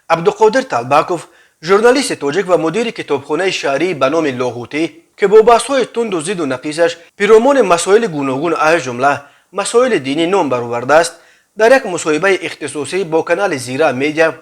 عبدالقادر طلباکوف ژورنالیست تاجیک و مدیر کتابخانه شهری به نام لاهوتی که با بحث‌های تند و ضد و نقیصش پیرامون مسائل گوناگون از جمله مسائل دینی نام برآورده است، در یک مصاحبه اختصاصی با کانال زیرا میدیا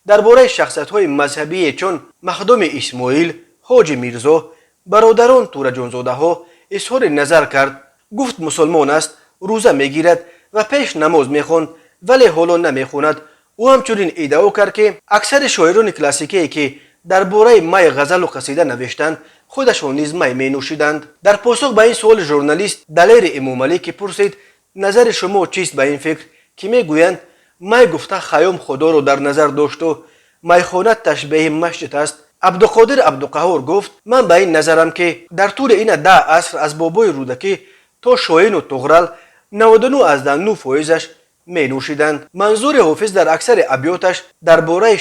درباره شخصیت‌های مذهبی چون مخدوم اسماعیل، حاجی میرزا، برادران تور جانزاده‌ها اظهار نظر کرد. گفت مسلمان است، روزه میگیرد و پیش نماز میخواند ولی حالا نمیخواند. او همچنین ادعا کرد که اکثر شاعران کلاسیکی که درباره می غزل و قصیده نوشتند خودشان نیز می نوشیدند. در پاسخ به این سوال ژورنالیست دلیر امامعلی که پرسید نظر شما چیست به این فکر که میگویند می گفته خیام خدا را در نظر داشت و میخانه تشبیه مسجد است، عبدالقادر عبدالقهار گفت من به این نظرم که در طول این 10 عصر از بابای رودکی تا شاهین و طغرل 99 از 99 فایزش می نوشیدند. منظور حافظ در اکثر ابیاتش درباره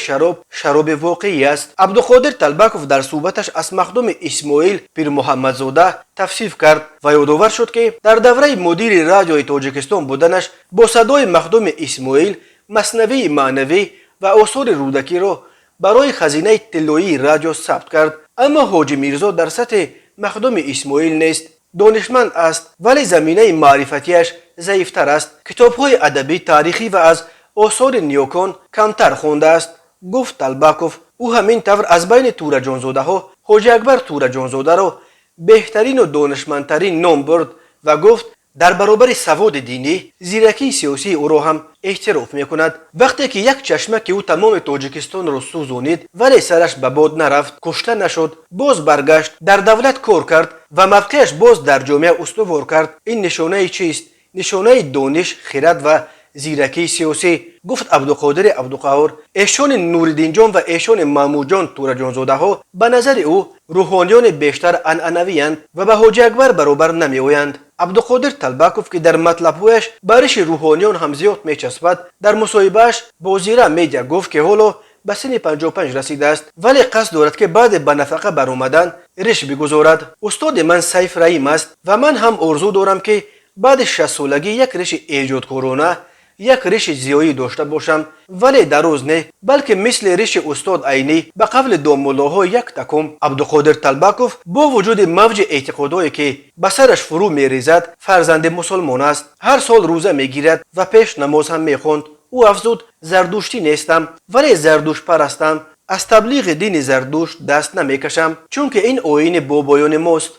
شراب واقعی است. عبدالقادر طلباکوف در صحبتش از مخدوم اسماعیل پیر محمدزاده تفسیر کرد و یادآور شد که در دوره مدیر رادیوی تاجیکستان بودنش با صدای مخدوم اسماعیل مثنوی معنوی و آثار رودکی را برای خزینه طلایی رادیو ثبت کرد. اما حاجی میرزا در سطح مخدوم اسماعیل نیست. دانشمند است ولی زمینه معرفتیش ضعیفتر است. کتاب‌های ادبی تاریخی و از آثار نیاکان کمتر خوانده است، گفت طلباکوف. او همین طور از بین تور جانزاده‌ها حاجی اکبر تور جانزاده را بهترین و دانشمندترین نام برد و گفت در برابر سواد دینی زیرکی سیاسی او را هم اعتراف میکند. وقتی که یک چشمه که او تمام تاجیکستان را سوزانید ولی سرش به باد نرفت، کشته نشد، باز برگشت، در دولت کار کرد و موقعش باز در جامعه استوار کرد، این نشانه چیست؟ نشانه دانش، خرد و زیرکی سیاسی، گفت عبدالقادر عبدالقهار. ایشان نوردین جان و ایشان محمود جان تور جانزاده ها به نظر او روحانیان بیشتر عنعنوی‌اند و به حاجی اکبر برابر نمی‌آیند. عبدالقادر طلباکوف که در مطلب‌هایش برش روحانیان هم زیاد می‌چسبد، در مصاحبه‌اش با زیرا میدیا گفت که حالا به سن 55 رسیده است ولی قصد دارد که بعد به نفقه برآمدن ریش بگذارد. استاد من سیف رحیم است و من هم آرزو دارم که بعد 60 سالگی یک ریش ایجادکارانه، یک ریش زیایی داشته باشم، ولی در روز نه بلکه مثل ریش استاد عینی به قول دامولاها یک تکم. عبدالقادر طلباکوف با وجود موج اعتقادایی که به سرش فرو میریزد فرزند مسلمان است. هر سال روزه میگیرد و پیش نماز هم میخواند. او افزود زردشتی نیستم ولی زردوش پرستم، از تبلیغ دین زردوشت دست نمیکشم چون که این آیین بابایان ماست.